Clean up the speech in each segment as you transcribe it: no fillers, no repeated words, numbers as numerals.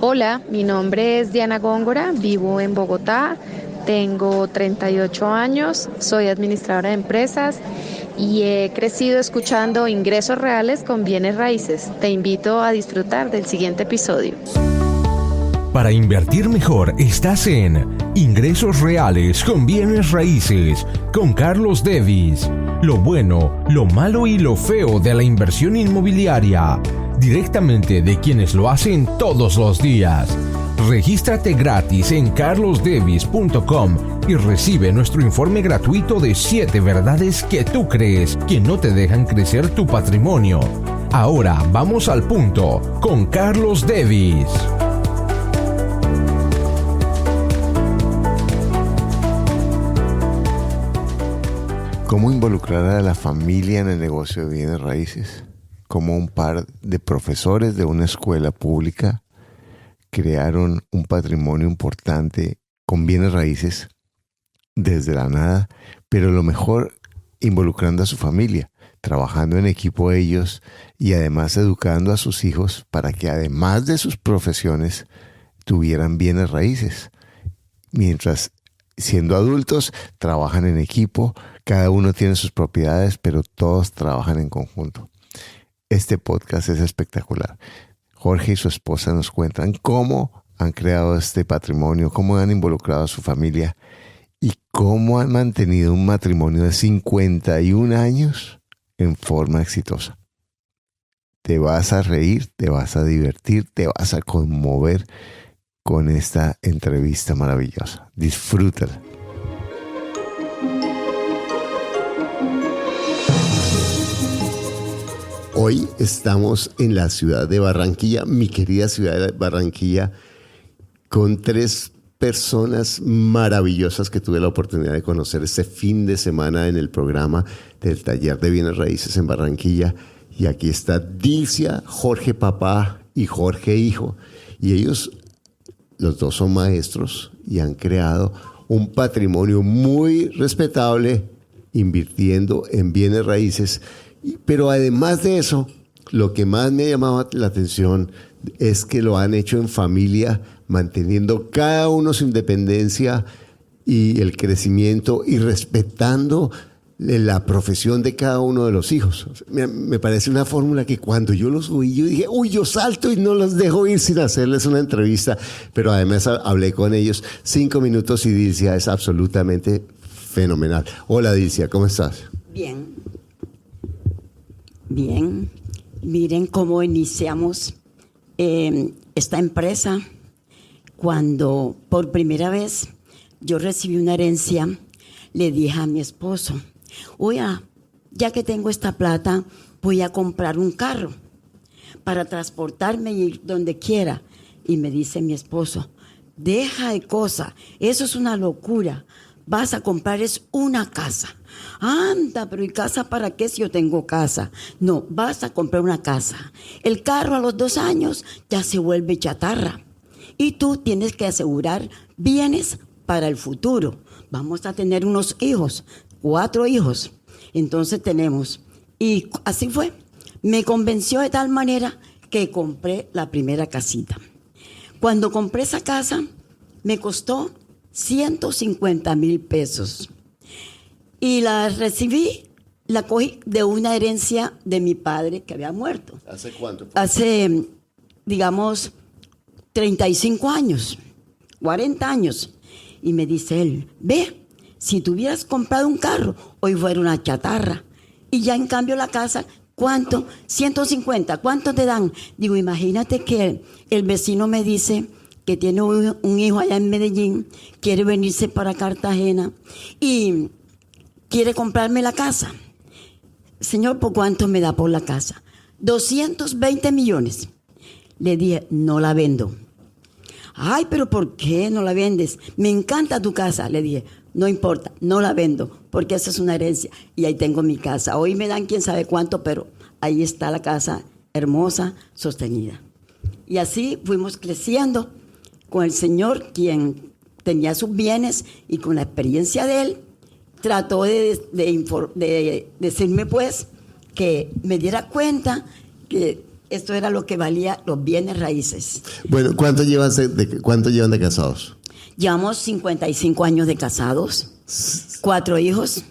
Hola, mi nombre es Diana Góngora, vivo en Bogotá, tengo 38 años, soy administradora de empresas y he crecido escuchando ingresos reales con bienes raíces. Te invito a disfrutar del siguiente episodio. Para invertir mejor estás en Ingresos Reales con Bienes Raíces con Carlos Davis. Lo bueno, lo malo y lo feo de la inversión inmobiliaria. Directamente de quienes lo hacen todos los días. Regístrate gratis en carlosdavis.com y recibe nuestro informe gratuito de 7 verdades que tú crees que no te dejan crecer tu patrimonio. Ahora vamos al punto con Carlos Davis. ¿Cómo involucrar a la familia en el negocio de bienes raíces? Cómo un par de profesores de una escuela pública crearon un patrimonio importante con bienes raíces desde la nada, pero lo mejor, involucrando a su familia, trabajando en equipo ellos y además educando a sus hijos para que además de sus profesiones tuvieran bienes raíces. Mientras siendo adultos trabajan en equipo, cada uno tiene sus propiedades, pero todos trabajan en conjunto. Este podcast es espectacular. Jorge y su esposa nos cuentan cómo han creado este patrimonio, cómo han involucrado a su familia y cómo han mantenido un matrimonio de 51 años en forma exitosa. Te vas a reír, te vas a divertir, te vas a conmover con esta entrevista maravillosa. Disfrútala. Hoy estamos en la ciudad de Barranquilla, mi querida ciudad de Barranquilla, con 3 personas maravillosas que tuve la oportunidad de conocer este fin de semana en el programa del Taller de Bienes Raíces en Barranquilla. Y aquí está Dilcia, Jorge papá y Jorge hijo. Y ellos, los dos son maestros y han creado un patrimonio muy respetable invirtiendo en bienes raíces. Pero además de eso, lo que más me llamaba la atención es que lo han hecho en familia, manteniendo cada uno su independencia y el crecimiento y respetando la profesión de cada uno de los hijos. Me parece una fórmula que cuando yo los oí, yo dije, yo salto y no los dejo ir sin hacerles una entrevista. Pero además hablé con ellos 5 minutos y Dilcia es absolutamente fenomenal. Hola Dilcia, ¿cómo estás? Bien. Miren cómo iniciamos esta empresa cuando por primera vez yo recibí una herencia. Le dije a mi esposo, oiga, ya que tengo esta plata, voy a comprar un carro para transportarme y ir donde quiera. Y me dice mi esposo, deja de cosa, eso es una locura. Vas a comprar es una casa. Anda, pero ¿y casa para qué si yo tengo casa? No, vas a comprar una casa. El carro a los 2 años ya se vuelve chatarra. Y tú tienes que asegurar bienes para el futuro. Vamos a tener unos hijos, 4 hijos. Entonces tenemos. Y así fue. Me convenció de tal manera que compré la primera casita. Cuando compré esa casa, me costó 150,000 pesos. Y la recibí, la cogí de una herencia de mi padre que había muerto. ¿Hace cuánto? Hace, digamos, 35 años, 40 años. Y me dice él, ve, si tú hubieras comprado un carro, hoy fuera una chatarra. Y ya en cambio la casa, ¿cuánto? 150, ¿cuánto te dan? Digo, imagínate que el vecino me dice que tiene un hijo allá en Medellín, quiere venirse para Cartagena y quiere comprarme la casa. Señor, ¿por cuánto me da por la casa? 220 millones. Le dije, no la vendo. Ay, pero ¿por qué no la vendes? Me encanta tu casa. Le dije, no importa, no la vendo, porque esa es una herencia y ahí tengo mi casa. Hoy me dan quién sabe cuánto, pero ahí está la casa hermosa, sostenida. Y así fuimos creciendo con el Señor, quien tenía sus bienes, y con la experiencia de él, trató de decirme pues que me diera cuenta que esto era lo que valía los bienes raíces. Bueno, ¿cuánto llevan de casados? Llevamos 55 años de casados, 4 hijos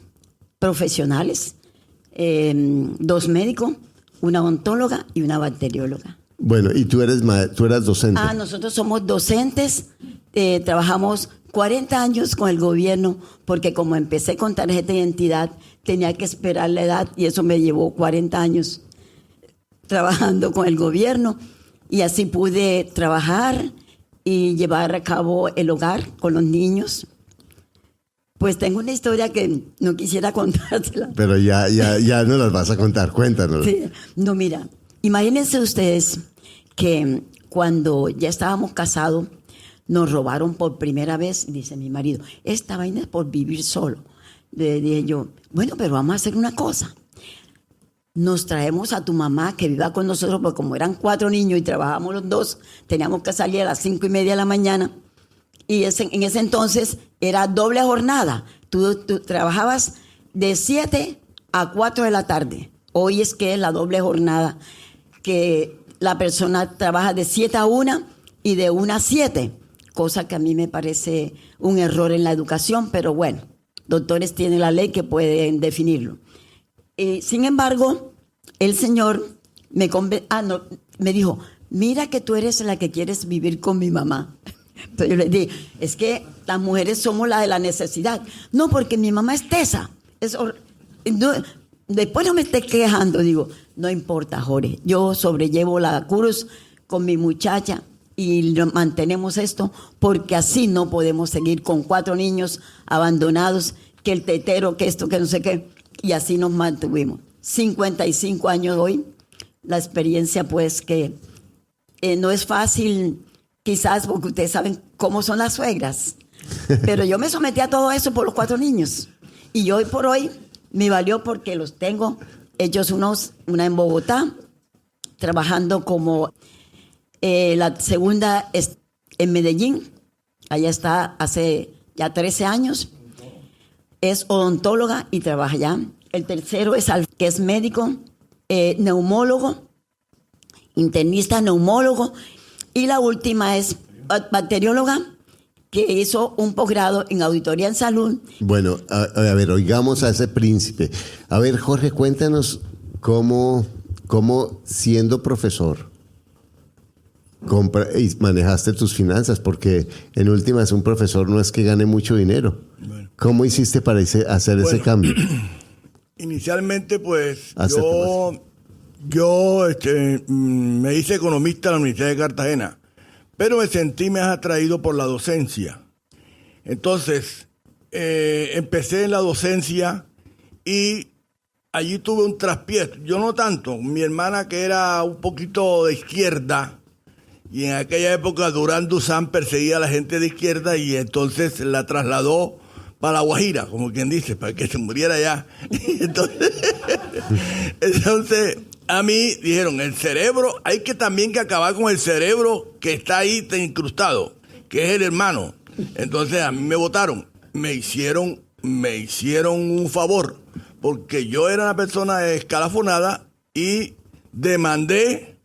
profesionales, 2 médicos, una odontóloga y una bacterióloga. Bueno, y tú eras docente. Nosotros somos docentes, trabajamos 40 años con el gobierno, porque como empecé con tarjeta de identidad, tenía que esperar la edad y eso me llevó 40 años trabajando con el gobierno y así pude trabajar y llevar a cabo el hogar con los niños. Pues tengo una historia que no quisiera contársela. Pero ya no las vas a contar, cuéntanos. Sí. No, mira, imagínense ustedes que cuando ya estábamos casados, nos robaron por primera vez, dice mi marido, esta vaina es por vivir solo. Le dije yo, bueno, pero vamos a hacer una cosa. Nos traemos a tu mamá que viva con nosotros, porque como eran 4 niños y trabajábamos los 2, teníamos que salir a las 5:30 de la mañana. Y en ese entonces era doble jornada. Tú trabajabas de 7 a 4 de la tarde. Hoy es que es la doble jornada, que la persona trabaja de 7 a 1 y de 1 a 7. Cosa que a mí me parece un error en la educación, pero bueno, doctores tienen la ley que pueden definirlo. Sin embargo, el señor me dijo, mira que tú eres la que quieres vivir con mi mamá. Entonces yo le dije, es que las mujeres somos la de la necesidad. No, porque mi mamá es tesa. Después no me estés quejando, digo, no importa, Jorge, yo sobrellevo la cruz con mi muchacha y mantenemos esto, porque así no podemos seguir con 4 niños abandonados, que el tetero, que esto, que no sé qué, y así nos mantuvimos. 55 años hoy, la experiencia pues que no es fácil, quizás porque ustedes saben cómo son las suegras, pero yo me sometí a todo eso por los 4 niños, y hoy por hoy me valió porque los tengo, ellos una en Bogotá, trabajando como... la segunda es en Medellín, allá está hace ya 13 años, es odontóloga y trabaja allá. El tercero es que es médico, neumólogo, internista neumólogo, y la última es bacterióloga, que hizo un posgrado en auditoría en salud. Bueno, a ver, oigamos a ese príncipe. A ver, Jorge, cuéntanos cómo siendo profesor y manejaste tus finanzas, porque en últimas un profesor no es que gane mucho dinero. Bueno. ¿Cómo hiciste para hacer ese cambio? Inicialmente, pues, yo me hice economista en la Universidad de Cartagena, pero me sentí más atraído por la docencia. Entonces, empecé en la docencia y allí tuve un traspié. Yo no tanto, mi hermana que era un poquito de izquierda, y en aquella época Durán Duzán perseguía a la gente de izquierda y entonces la trasladó para La Guajira, como quien dice, para que se muriera allá. Entonces, a mí dijeron, el cerebro, hay que también que acabar con el cerebro que está ahí incrustado, que es el hermano. Entonces a mí me votaron, me hicieron un favor, porque yo era una persona escalafonada y demandé.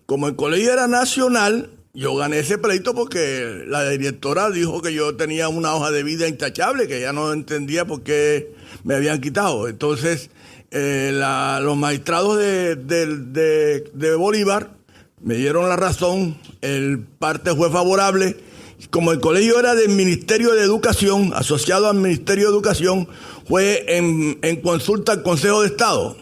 Como el colegio era nacional, yo gané ese pleito porque la directora dijo que yo tenía una hoja de vida intachable, que ya no entendía por qué me habían quitado. Entonces, los magistrados de Bolívar me dieron la razón, el parte fue favorable. Como el colegio era del Ministerio de Educación, asociado al Ministerio de Educación, fue en consulta al Consejo de Estado.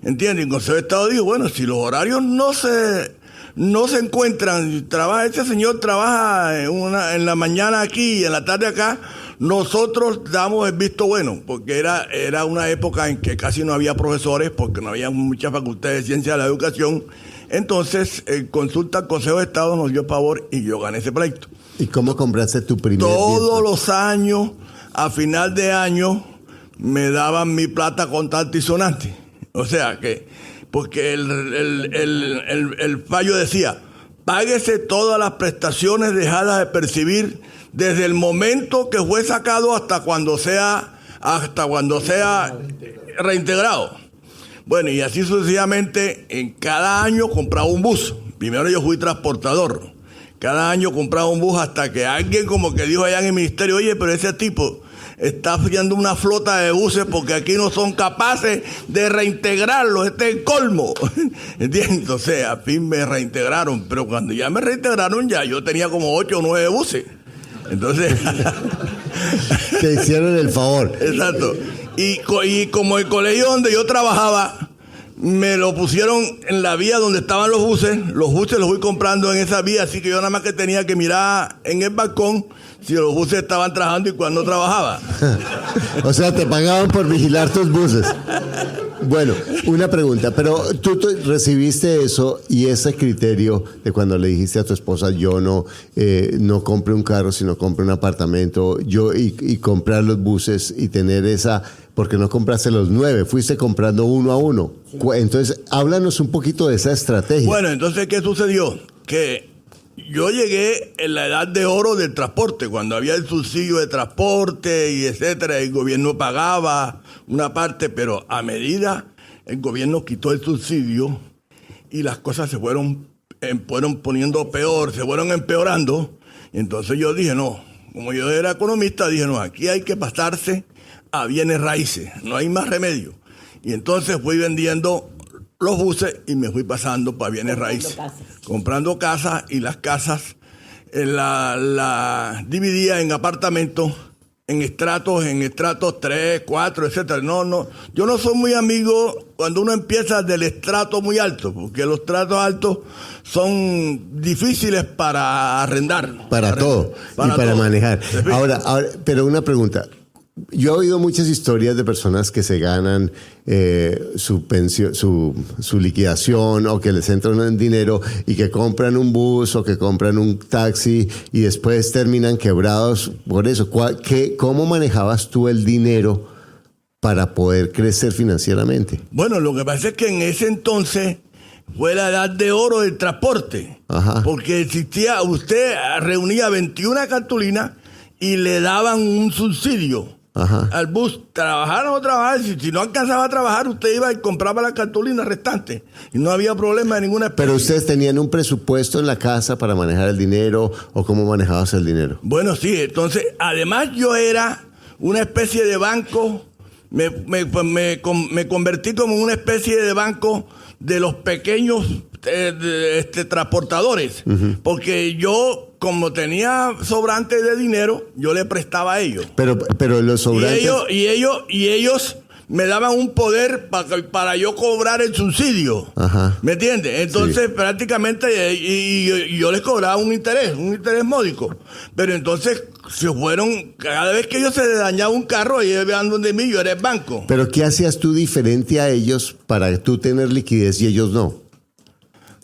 ¿Entiendes? El Consejo de Estado dijo, bueno, si los horarios no se encuentran, este señor trabaja en la mañana aquí y en la tarde acá, nosotros damos el visto bueno, porque era una época en que casi no había profesores, porque no había muchas facultades de ciencia de la educación. Entonces, consulta al Consejo de Estado nos dio favor y yo gané ese pleito. ¿Y cómo compraste tu primer Todos los años, a final de año, me daban mi plata contante y sonante. O sea que, porque el fallo decía, páguese todas las prestaciones dejadas de percibir desde el momento que fue sacado hasta cuando sea reintegrado. Bueno, y así sucesivamente, en cada año compraba un bus. Primero yo fui transportador. Cada año compraba un bus hasta que alguien como que dijo allá en el ministerio, oye, pero ese tipo está haciendo una flota de buses porque aquí no son capaces de reintegrarlos, este es el colmo. ¿Entiendes? Entonces, a fin me reintegraron, pero cuando ya me reintegraron, ya yo tenía como 8 o 9 buses. Entonces... Te hicieron el favor. Exacto. Y como el colegio donde yo trabajaba, me lo pusieron en la vía donde estaban los buses los fui comprando en esa vía, así que yo nada más que tenía que mirar en el balcón si los buses estaban trabajando y cuando trabajaba. O sea, te pagaban por vigilar tus buses. Bueno, una pregunta, pero tú recibiste eso y ese criterio de cuando le dijiste a tu esposa, yo no compre un carro, sino compre un apartamento, y comprar los buses y tener esa, porque no compraste los 9, fuiste comprando uno a uno. Sí. Entonces, háblanos un poquito de esa estrategia. Bueno, entonces, ¿qué sucedió? Que yo llegué en la edad de oro del transporte, cuando había el subsidio de transporte y etcétera, el gobierno pagaba una parte, pero a medida el gobierno quitó el subsidio y las cosas se fueron poniendo peor, se fueron empeorando. Entonces yo dije, no, como yo era economista, dije, no, aquí hay que pasarse a bienes raíces, no hay más remedio. Y entonces fui vendiendo los buses y me fui pasando para bienes raíces. Comprando casas y las casas la dividía en apartamentos, en estratos 3, 4, etcétera. No, yo no soy muy amigo cuando uno empieza del estrato muy alto, porque los estratos altos son difíciles para arrendar. Para todo, y para manejar. Ahora, pero una pregunta. Yo he oído muchas historias de personas que se ganan su pensión, su liquidación, o que les entra en dinero y que compran un bus o que compran un taxi y después terminan quebrados por eso. ¿Cómo manejabas tú el dinero para poder crecer financieramente? Bueno, lo que pasa es que en ese entonces fue la edad de oro del transporte. Ajá. Porque usted reunía 21 cartulinas y le daban un subsidio. Ajá. Al bus, trabajar o no trabajar, si no alcanzaba a trabajar, usted iba y compraba la cartulina restante y no había problema de ninguna especie. ¿Pero ustedes tenían un presupuesto en la casa para manejar el dinero, o cómo manejabas el dinero? Bueno, sí, entonces, además yo era una especie de banco, me convertí como una especie de banco de los pequeños transportadores, porque yo, como tenía sobrante de dinero, yo le prestaba a ellos. Pero los sobrantes... Y ellos me daban un poder para yo cobrar el subsidio. Ajá. ¿Me entiendes? Entonces, sí, prácticamente, y yo les cobraba un interés módico. Pero entonces se fueron, cada vez que ellos se dañaba un carro, ellos iban donde mí, yo era el banco. ¿Pero qué hacías tú diferente a ellos para tú tener liquidez y ellos no?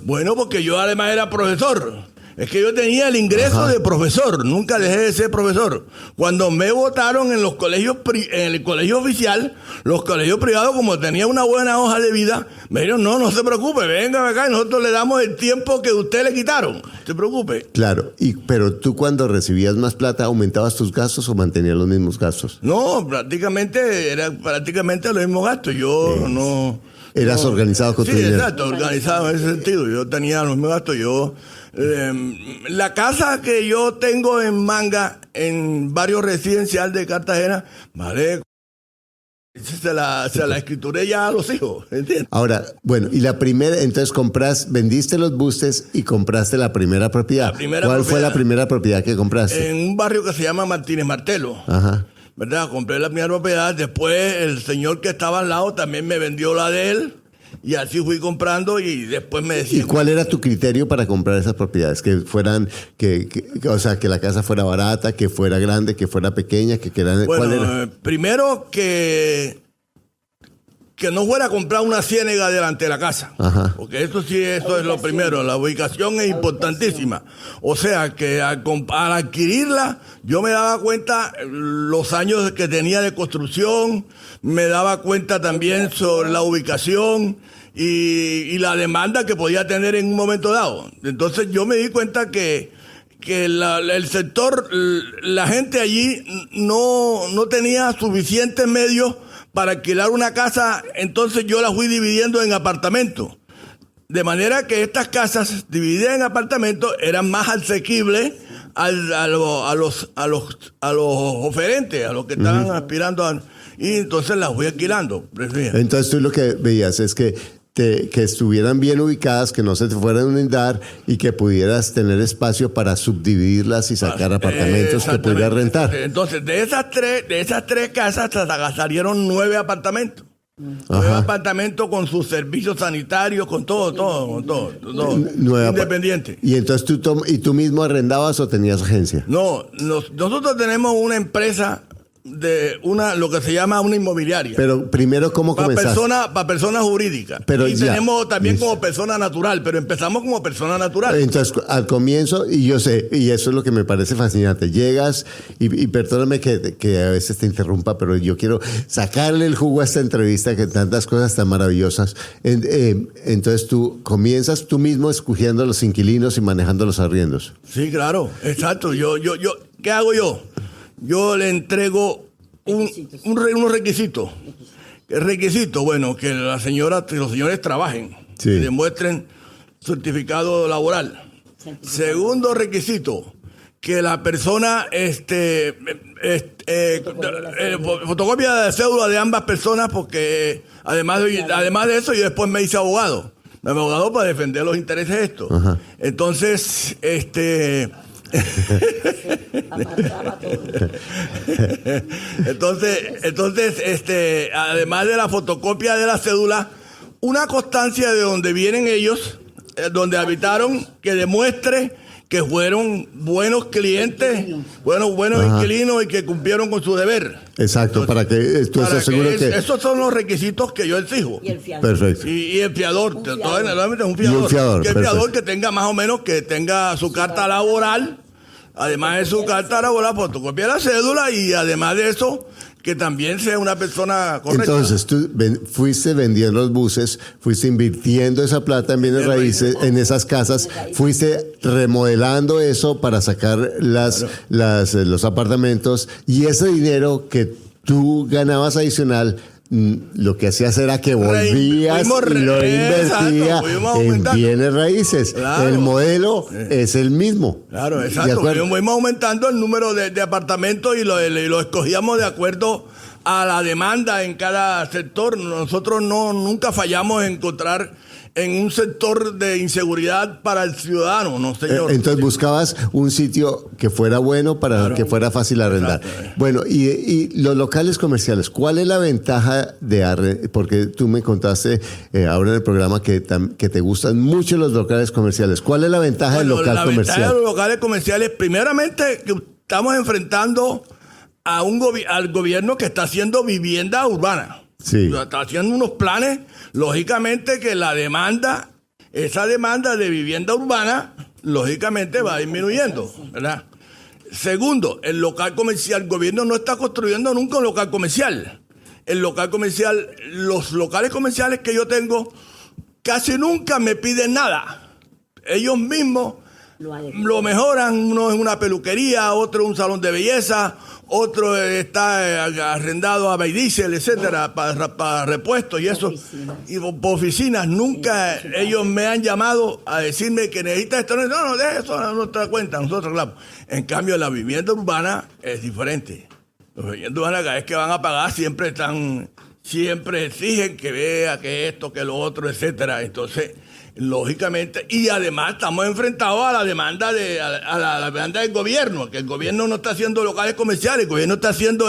Bueno, porque yo además era profesor. Es que yo tenía el ingreso de profesor, nunca dejé de ser profesor. Cuando me votaron en los colegios, en el colegio oficial, los colegios privados, como tenía una buena hoja de vida, me dijeron, no se preocupe, venga acá y nosotros le damos el tiempo que usted le quitaron. No se preocupe. Claro, pero tú cuando recibías más plata, ¿aumentabas tus gastos o mantenías los mismos gastos? No, prácticamente los mismos gastos. Yo no... ¿Eras organizado con tu dinero? Sí, exacto, organizado en ese sentido. Yo tenía los mismos gastos. La casa que yo tengo en Manga, en barrio residencial de Cartagena, vale, se la escrituré ya a los hijos, ¿entiendes? Ahora, bueno, y la primera, entonces vendiste los buses y compraste la primera propiedad. ¿Cuál fue la primera propiedad que compraste? En un barrio que se llama Martínez Martelo. Ajá. ¿Verdad? Compré la primera propiedad, después el señor que estaba al lado también me vendió la de él, y así fui comprando, y después me decía... ¿Y cuál era tu criterio para comprar esas propiedades? Que fueran, o sea, que la casa fuera barata, que fuera grande, que fuera pequeña, bueno, ¿cuál era? Primero que no fuera a comprar una ciénaga delante de la casa. Ajá. Porque eso es lo primero. La ubicación es importantísima. O sea, que al adquirirla, yo me daba cuenta los años que tenía de construcción, me daba cuenta también sobre la ubicación y la demanda que podía tener en un momento dado. Entonces yo me di cuenta que el sector, la gente allí no tenía suficientes medios para alquilar una casa, entonces yo la fui dividiendo en apartamentos. De manera que estas casas divididas en apartamentos eran más asequibles a los oferentes, a los que estaban aspirando y entonces las fui alquilando. Entonces tú lo que veías es que estuvieran bien ubicadas, que no se te fueran a inundar y que pudieras tener espacio para subdividirlas y sacar apartamentos que pudieras rentar. Entonces, de esas tres casas salieron 9 apartamentos. 9 apartamentos con sus servicios sanitarios, con todo, independiente. ¿Y entonces tú mismo arrendabas o tenías agencia? No, nosotros tenemos una empresa lo que se llama una inmobiliaria. Pero primero, ¿cómo comenzaste? Para personas jurídicas. Pero y tenemos también como persona natural, pero empezamos como persona natural. Entonces, al comienzo, y yo sé, y eso es lo que me parece fascinante, llegas, y perdóname que a veces te interrumpa, pero yo quiero sacarle el jugo a esta entrevista, que tantas cosas tan maravillosas. Entonces tú comienzas tú mismo escogiendo los inquilinos y manejando los arriendos. Sí, claro, exacto. ¿Qué hago yo? Yo le entrego unos requisitos. El requisito, bueno, que los señores trabajen, sí, y demuestren certificado laboral. Segundo requisito, que la persona fotocopia de cédula de ambas personas, porque además de eso yo después me hice abogado. Me hice abogado para defender los intereses de esto. Ajá. Entonces, entonces, además de la fotocopia de la cédula, una constancia de donde vienen ellos, donde habitaron, que demuestre que fueron buenos clientes, buenos inquilinos y que cumplieron con su deber. Exacto, entonces, para que tú estés seguro que... Esos son los requisitos que yo exijo. Y el fiador. Perfecto. Y el fiador, normalmente es un Y fiador. un fiador, que el fiador que tenga más o menos, que tenga su carta laboral, además de su carta laboral, fotocopia de la cédula, y además de eso, que también sea una persona correcta. Entonces tú fuiste vendiendo los buses, fuiste invirtiendo esa plata en bienes raíces, en esas casas, fuiste remodelando eso para sacar los apartamentos, y ese dinero que tú ganabas adicional, lo que hacías era que volvías y lo invertías en bienes raíces. Claro. El modelo es el mismo. Claro, exacto. Fuimos aumentando el número de apartamentos y lo escogíamos de acuerdo a la demanda en cada sector. Nosotros nunca fallamos en encontrar en un sector de inseguridad para el ciudadano, no señor. Entonces buscabas un sitio que fuera bueno para que fuera fácil arrendar. Exacto. Bueno, y los locales comerciales, ¿cuál es la ventaja de arrendar? Porque tú me contaste ahora en el programa que te gustan mucho los locales comerciales. ¿Cuál es la ventaja del local comercial? La ventaja de los locales comerciales, primeramente, que estamos enfrentando al gobierno que está haciendo vivienda urbana. Sí. Está haciendo unos planes, lógicamente que esa demanda de vivienda urbana, lógicamente va disminuyendo, ¿verdad? Segundo, el gobierno no está construyendo nunca un local comercial. Los locales comerciales que yo tengo casi nunca me piden nada. Ellos mismos lo mejoran. Uno es una peluquería, otro es un salón de belleza, otro está arrendado a Baidiesel, etcétera, para repuestos y eso. Y por oficinas, nunca ellos me han llamado a decirme que necesita esto. No, deje eso a nuestra cuenta, nosotros hablamos. En cambio, la vivienda urbana es diferente. Las viviendas urbanas, cada vez que van a pagar, siempre exigen que vea, que esto, que lo otro, etcétera. Entonces, lógicamente, y además estamos enfrentados a la demanda la demanda del gobierno, que el gobierno no está haciendo locales comerciales, el gobierno está haciendo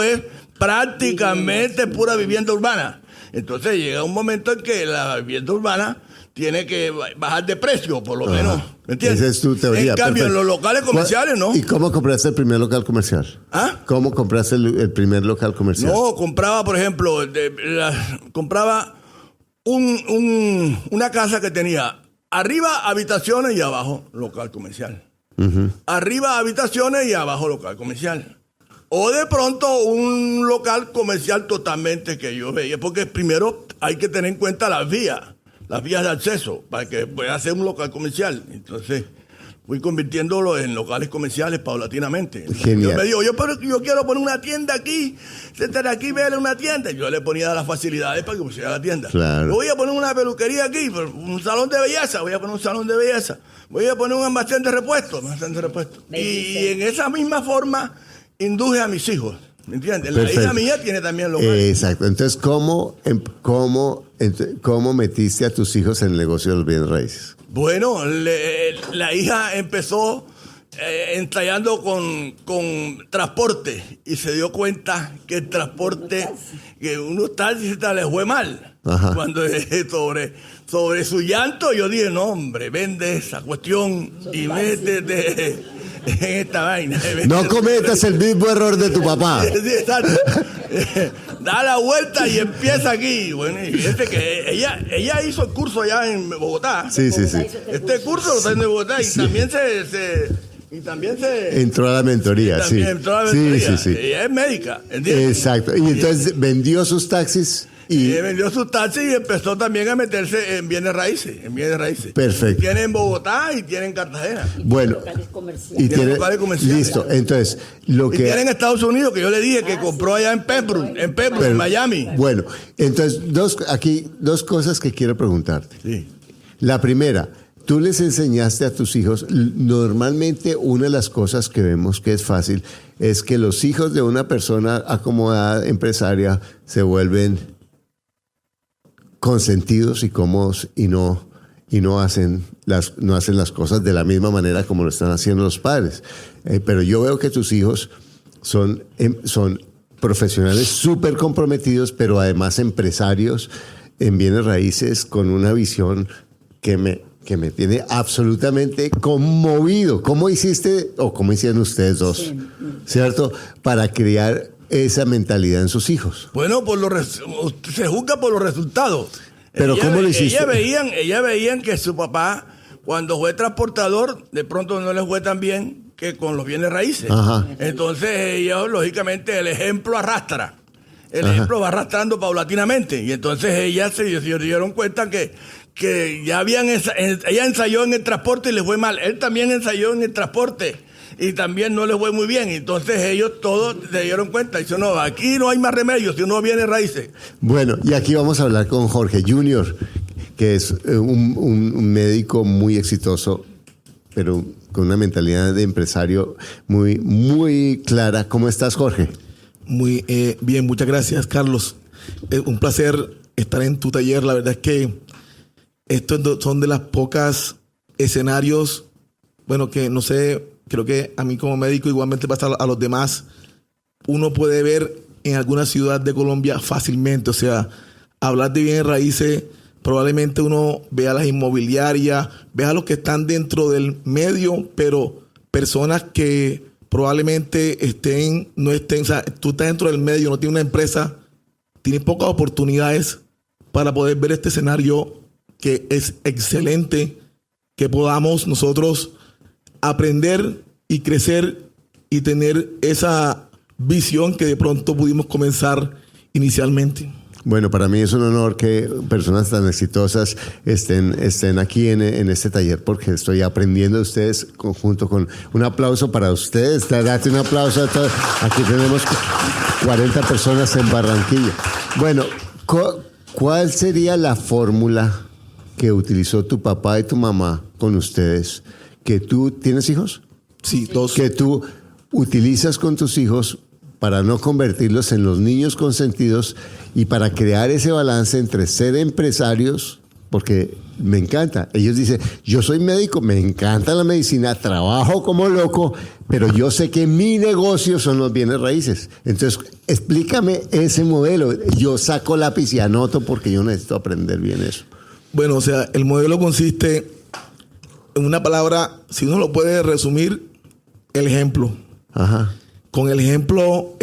prácticamente pura vivienda urbana. Entonces llega un momento en que la vivienda urbana tiene que bajar de precio, por lo menos. ¿Me entiendes? Esa es tu teoría. En cambio, en los locales comerciales, ¿no? ¿Y cómo compraste el primer local comercial? ¿Ah? ¿Cómo compraste el primer local comercial? No, compraba, por ejemplo, compraba una casa que tenía arriba habitaciones y abajo local comercial. Uh-huh. Arriba habitaciones y abajo local comercial. O de pronto un local comercial totalmente que yo veía, porque primero hay que tener en cuenta las vías de acceso para que pueda hacer un local comercial. Entonces, fui convirtiéndolo en locales comerciales paulatinamente. Genial. Yo me digo, yo quiero poner una tienda aquí, sentar aquí, ver una tienda. Yo le ponía las facilidades para que pusiera la tienda. Claro. Voy a poner una peluquería aquí, un salón de belleza, voy a poner un salón de belleza. Voy a poner un almacén de repuestos, Y en esa misma forma induje a mis hijos. ¿Me entiendes? Perfecto. La hija mía tiene también locales. Exacto. Entonces, ¿cómo metiste a tus hijos en el negocio de los bienes raíces? Bueno, la hija empezó ensayando con transporte y se dio cuenta que el transporte, que unos taxis les fue mal. Ajá. Cuando sobre su llanto, yo dije, no, hombre, vende esa cuestión y métete en esta vaina. No cometas el mismo error de tu papá. Sí, exacto. Da la vuelta y empieza aquí. Bueno, y fíjate que ella hizo el curso allá en Bogotá. Sí. Este curso lo está en Bogotá y también se Entró a la mentoría, sí. también entró a la mentoría. Sí. Ella es médica, ¿entiendes? Exacto. Y entonces vendió sus taxis y... vendió sus taxis y empezó también a meterse en bienes raíces. Perfecto. Tiene en Bogotá y tiene en Cartagena. Bueno, Locales comerciales. y tiene... locales comerciales. Listo. Entonces, lo Y que... tiene en Estados Unidos, que yo le dije que compró allá en Pembroke, en Miami. Bueno, entonces, dos cosas que quiero preguntarte. Sí. La primera, tú les enseñaste a tus hijos, normalmente una de las cosas que vemos que es fácil es que los hijos de una persona acomodada, empresaria, se vuelven consentidos y cómodos y no hacen las cosas de la misma manera como lo están haciendo los padres. Pero yo veo que tus hijos son profesionales súper comprometidos, pero además empresarios en bienes raíces con una visión que me tiene absolutamente conmovido. ¿Cómo hiciste o cómo hicieron ustedes dos, Sí. cierto, para crear esa mentalidad en sus hijos? Bueno, se juzga por los resultados. Pero ¿cómo lo hiciste? Ellas veían que su papá, cuando fue transportador, de pronto no les fue tan bien que con los bienes raíces. Ajá. Entonces ellos, lógicamente, el ejemplo arrastra. El Ajá. ejemplo va arrastrando paulatinamente. Y entonces ellas se dieron cuenta que ya ella ensayó en el transporte y le fue mal. Él también ensayó en el transporte y también no le fue muy bien. Entonces ellos todos se dieron cuenta y dijeron, no, aquí no hay más remedio si uno viene raíces. Bueno, y aquí vamos a hablar con Jorge Junior, que es un médico muy exitoso, pero con una mentalidad de empresario muy, muy clara. ¿Cómo estás, Jorge? Muy bien, muchas gracias, Carlos. Es un placer estar en tu taller. La verdad es que estos son de las pocas escenarios, bueno, que no sé, creo que a mí como médico igualmente pasa a los demás, uno puede ver en alguna ciudad de Colombia fácilmente. O sea, hablar de bienes raíces, probablemente uno vea las inmobiliarias, vea a los que están dentro del medio, pero personas que probablemente no estén, o sea, tú estás dentro del medio, no tienes una empresa, tienes pocas oportunidades para poder ver este escenario que es excelente, que podamos nosotros aprender y crecer y tener esa visión que de pronto pudimos comenzar inicialmente. Bueno, para mí es un honor que personas tan exitosas estén aquí en este taller, porque estoy aprendiendo de ustedes junto con un aplauso para ustedes. Date un aplauso a todos. Aquí tenemos 40 personas en Barranquilla. Bueno, ¿cuál sería la fórmula que utilizó tu papá y tu mamá con ustedes? ¿Que tú tienes hijos? Sí, dos. Que tú utilizas con tus hijos para no convertirlos en los niños consentidos y para crear ese balance entre ser empresarios, porque me encanta. Ellos dicen, yo soy médico, me encanta la medicina, trabajo como loco, pero yo sé que mi negocio son los bienes raíces. Entonces, explícame ese modelo. Yo saco lápiz y anoto porque yo necesito aprender bien eso. Bueno, o sea, el modelo consiste en una palabra, si uno lo puede resumir, el ejemplo. Ajá. Con el ejemplo,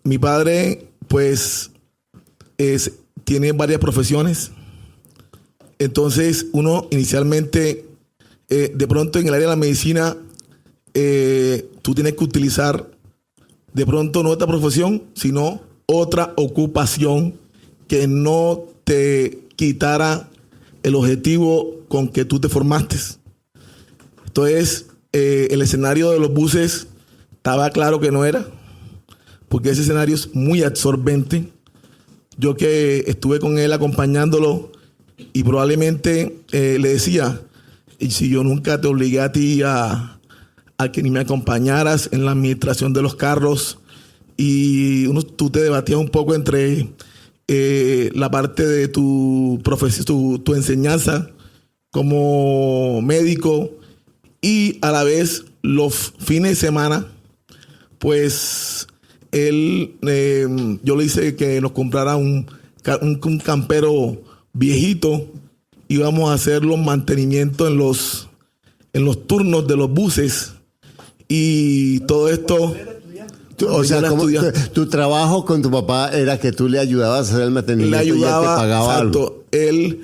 mi padre, pues, tiene varias profesiones. Entonces, uno inicialmente, de pronto en el área de la medicina, tú tienes que utilizar, de pronto no esta profesión, sino otra ocupación que no te quitara el objetivo con que tú te formaste. Entonces, el escenario de los buses estaba claro que no era, porque ese escenario es muy absorbente. Yo que estuve con él acompañándolo y probablemente le decía, y si yo nunca te obligué a ti a que ni me acompañaras en la administración de los carros, y tú te debatías un poco entre la parte de tu profesión, tu enseñanza como médico y a la vez los fines de semana, pues él, yo le hice que nos comprara un campero viejito. Íbamos a hacer los mantenimientos en los turnos de los buses y todo esto. O sea, tu trabajo con tu papá era que tú le ayudabas a hacer el mantenimiento, le ayudaba, y él te pagaba algo. Él,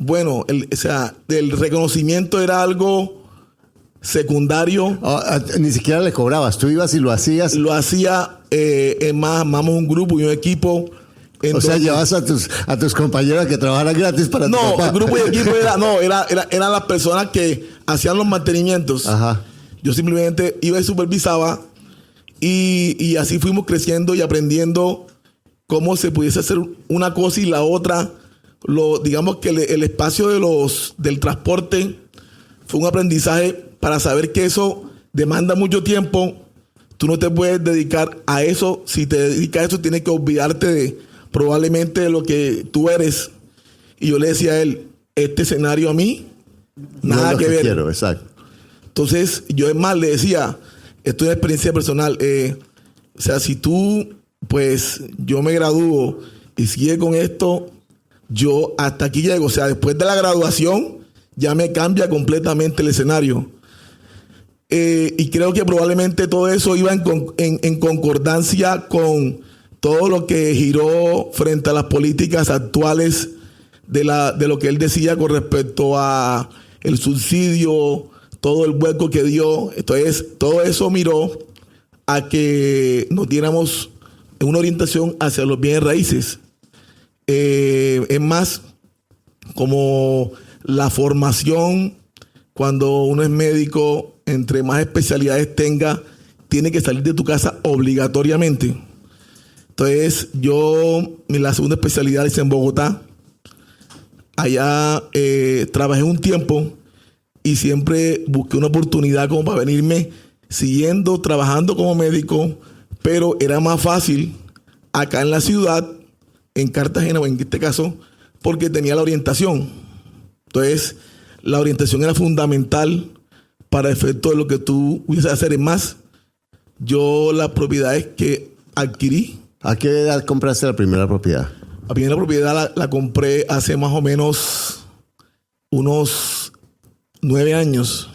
o sea, el reconocimiento era algo secundario. Ni siquiera le cobrabas, tú ibas y lo hacías. Lo hacía, armamos un grupo y un equipo. O sea, llevas a tus compañeros que trabajaran gratis para tu papá. No, el grupo y equipo eran las personas que hacían los mantenimientos. Ajá. Yo simplemente iba y supervisaba y así fuimos creciendo y aprendiendo cómo se pudiese hacer una cosa y la otra. Digamos que el espacio del transporte fue un aprendizaje para saber que eso demanda mucho tiempo. Tú no te puedes dedicar a eso. Si te dedicas a eso, tienes que olvidarte probablemente de lo que tú eres. Y yo le decía a él, este escenario a mí, nada que ver. Quiero, exacto. Entonces, yo es más, le decía, esto es una experiencia personal. O sea, si tú, pues, yo me gradúo y sigue con esto, yo hasta aquí llego. O sea, después de la graduación, ya me cambia completamente el escenario. Y creo que probablemente todo eso iba en concordancia con todo lo que giró frente a las políticas actuales de lo que él decía con respecto a el subsidio, todo el hueco que dio. Entonces, todo eso miró a que nos diéramos una orientación hacia los bienes raíces. Es más, como la formación, cuando uno es médico, entre más especialidades tenga, tiene que salir de tu casa obligatoriamente. Entonces, la segunda especialidad es en Bogotá. Allá trabajé un tiempo y siempre busqué una oportunidad como para venirme trabajando como médico, pero era más fácil acá en la ciudad, en Cartagena, o en este caso, porque tenía la orientación. Entonces, la orientación era fundamental para efecto de lo que tú pudieses hacer. Es más, yo las propiedades que adquirí. ¿A qué edad compraste la primera propiedad? La primera propiedad la compré hace más o menos unos 9 años.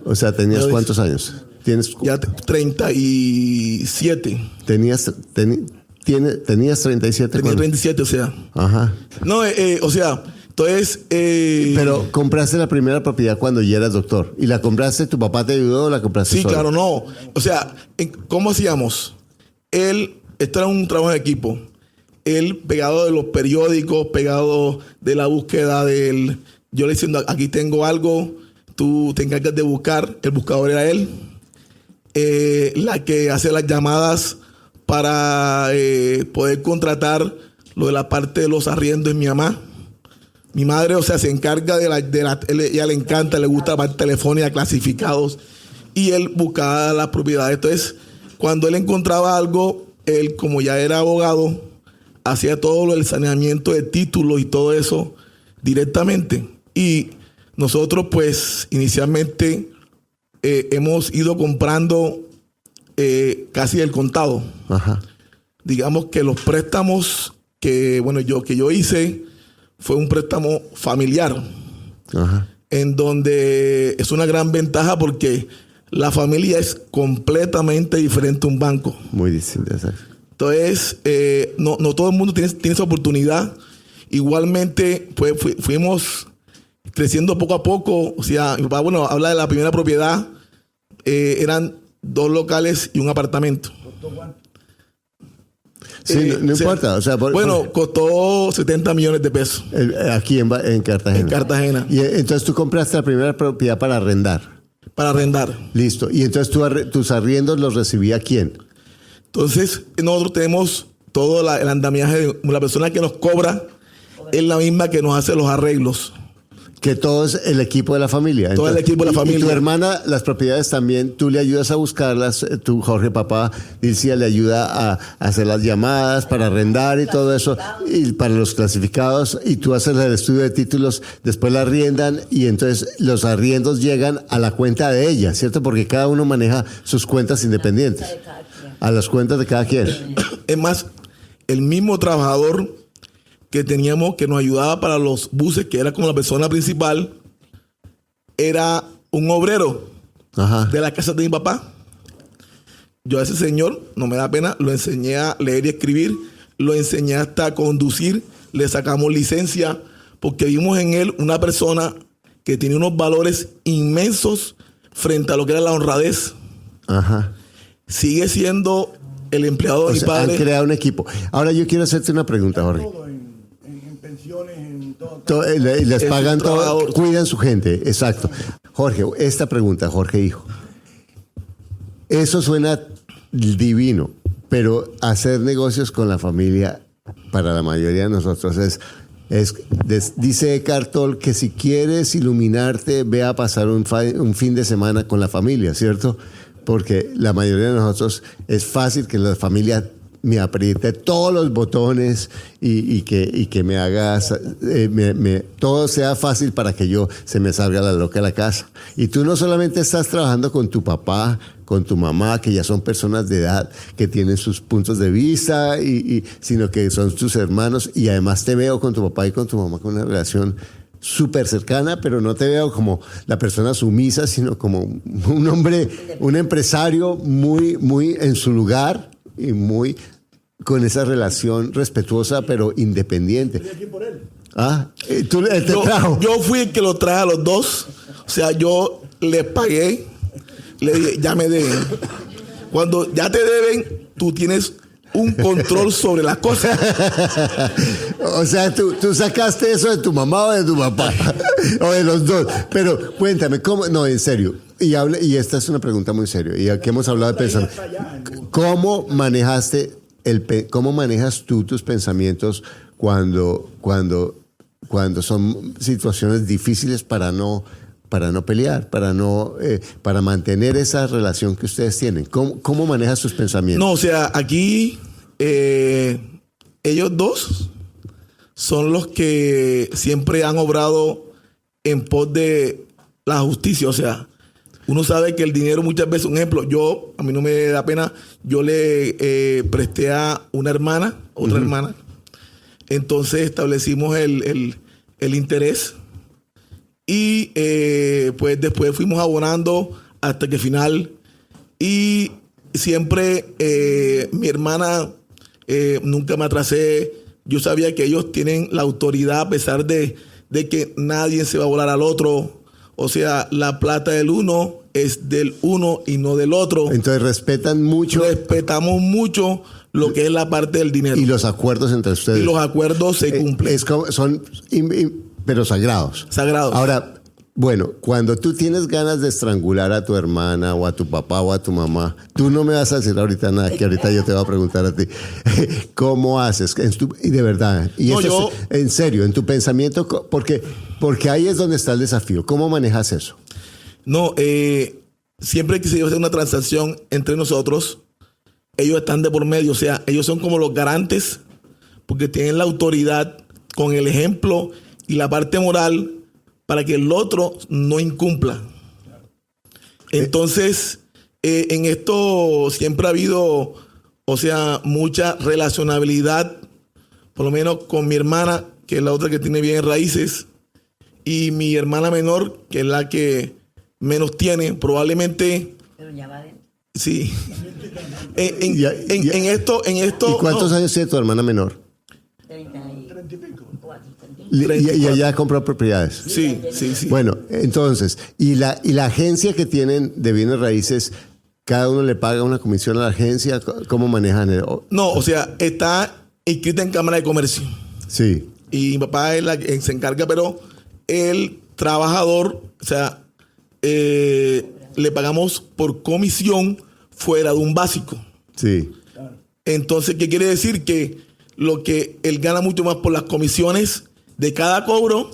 O sea, ¿tenías cuántos años? ¿Tienes? Ya 37. ¿Tenías 37? Tenía 37, o sea. Ajá. No, o sea, entonces... Pero compraste la primera propiedad cuando ya eras doctor. ¿Y la compraste, tu papá te ayudó o la compraste solo? Sí, claro, no. O sea, ¿cómo hacíamos? Esto era un trabajo en equipo. Él pegado de los periódicos, pegado de la búsqueda yo le diciendo, aquí tengo algo, tú te encargas de buscar. El buscador era él. La que hace las llamadas para poder contratar lo de la parte de los arriendos es mi mamá. Mi madre, o sea, se encarga ella le encanta, le gusta la parte telefónica, clasificados, y él buscaba las propiedades. Entonces, cuando él encontraba algo, él, como ya era abogado, hacía todo el saneamiento de títulos y todo eso directamente. Y nosotros, pues, inicialmente hemos ido comprando casi el contado. Ajá. Digamos que los préstamos que yo hice fue un préstamo familiar. Ajá. En donde es una gran ventaja porque la familia es completamente diferente a un banco. Muy distinta, exacto. Entonces, no todo el mundo tiene esa oportunidad. Igualmente, pues fuimos creciendo poco a poco. O sea, mi papá, habla de la primera propiedad. Eran 2 locales y un apartamento. Sí, no importa. O sea, bueno, costó 70 millones de pesos. Aquí en Cartagena. En Cartagena. Y entonces tú compraste la primera propiedad para arrendar. Para arrendar. Listo. Y entonces tus arriendos los recibía quién. Entonces, nosotros tenemos todo el andamiaje de la persona que nos cobra, es la misma que nos hace los arreglos. Que todo es el equipo de la familia. Todo el equipo de la familia. Y tu hermana, las propiedades también, tú le ayudas a buscarlas, tú, Jorge, papá, Dilcia le ayuda a hacer las llamadas para arrendar y todo eso, y para los clasificados, y tú haces el estudio de títulos, después la arriendan, y entonces los arriendos llegan a la cuenta de ella, ¿cierto? Porque cada uno maneja sus cuentas independientes. A las cuentas de cada quien. Es más, el mismo trabajador que teníamos que nos ayudaba para los buses, que era como la persona principal, era un obrero de la casa de mi papá. Yo a ese señor, no me da pena, lo enseñé a leer y escribir, lo enseñé hasta a conducir, le sacamos licencia, porque vimos en él una persona que tiene unos valores inmensos frente a lo que era la honradez. Sigue siendo el empleado de mi padre. Han creado un equipo. Ahora yo quiero hacerte una pregunta, Jorge. En pensiones, en todo. Les pagan todo, cuidan su gente, exacto. Jorge, esta pregunta, Jorge hijo. Eso suena divino, pero hacer negocios con la familia para la mayoría de nosotros dice Eckhart Tolle que si quieres iluminarte, ve a pasar un fin de semana con la familia, ¿cierto? Porque la mayoría de nosotros es fácil que la familia me apriete todos los botones y que me hagas, todo sea fácil para que se me salga la loca de la casa. Y tú no solamente estás trabajando con tu papá, con tu mamá, que ya son personas de edad, que tienen sus puntos de vista, sino que son tus hermanos, y además te veo con tu papá y con tu mamá con una relación súper cercana, pero no te veo como la persona sumisa, sino como un hombre, un empresario muy, muy en su lugar y muy con esa relación respetuosa, pero independiente. Estoy aquí por él. Él te trajo. Yo fui el que lo traje a los dos. O sea, yo les pagué, le dije, ya me deben. Cuando ya te deben, tú tienes un control sobre las cosas. O sea, tú sacaste eso de tu mamá o de tu papá, o de los dos. Pero cuéntame, ¿cómo? No, en serio. Y esta es una pregunta muy seria. Y aquí hemos hablado de pensamiento. ¿Cómo manejas tú tus pensamientos cuando son situaciones difíciles para no pelear, para mantener esa relación que ustedes tienen? ¿Cómo manejas tus pensamientos? No, o sea, aquí ellos dos son los que siempre han obrado en pos de la justicia. O sea, uno sabe que el dinero muchas veces, un ejemplo, a mí no me da pena, yo le presté a una hermana, otra hermana, entonces establecimos el interés. Y pues después fuimos abonando hasta que final. Y siempre mi hermana, nunca me atrasé. Yo sabía que ellos tienen la autoridad a pesar de que nadie se va a volar al otro. O sea, la plata del uno es del uno y no del otro. Entonces respetan mucho. Respetamos mucho lo que es la parte del dinero. Y los acuerdos entre ustedes. Y los acuerdos se cumplen. Pero sagrados. Sagrados. Ahora, bueno, cuando tú tienes ganas de estrangular a tu hermana o a tu papá o a tu mamá, tú no me vas a decir ahorita nada, que ahorita yo te voy a preguntar a ti. ¿Cómo haces? Y de verdad, y no, eso es, en serio, en tu pensamiento, porque ahí es donde está el desafío. ¿Cómo manejas eso? No, siempre que se hace una transacción entre nosotros, ellos están de por medio. O sea, ellos son como los garantes porque tienen la autoridad con el ejemplo y la parte moral para que el otro no incumpla. Entonces, en esto siempre ha habido, o sea, mucha relacionabilidad, por lo menos con mi hermana, que es la otra que tiene bien raíces, y mi hermana menor, que es la que menos tiene, probablemente. Pero ya va dentro. Sí. En esto. ¿Y cuántos años tiene tu hermana menor? 30 y pico. Y allá compró propiedades. Sí. Bueno, entonces, y la agencia que tienen de bienes raíces ¿Cada uno le paga una comisión a la agencia? ¿Cómo manejan No, o sea, está inscrita en Cámara de Comercio. Sí. Y mi papá es la que se encarga, pero el trabajador, o sea, le pagamos por comisión fuera de un básico. Sí. Entonces, ¿qué quiere decir? Que lo que él gana mucho más por las comisiones de cada cobro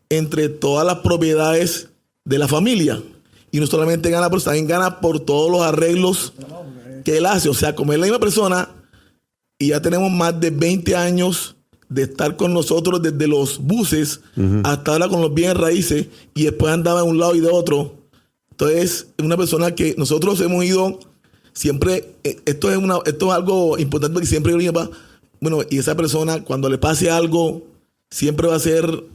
entre todas las propiedades de la familia. Y no solamente gana, pero también gana por todos los arreglos que él hace. O sea, como es la misma persona y ya tenemos más de 20 años de estar con nosotros desde los buses hasta ahora con los bienes raíces, y después andaba de un lado y de otro. Entonces, es una persona que nosotros hemos ido siempre. Esto es algo importante, porque siempre yo le digo, bueno, y esa persona, cuando le pase algo, siempre va a ser,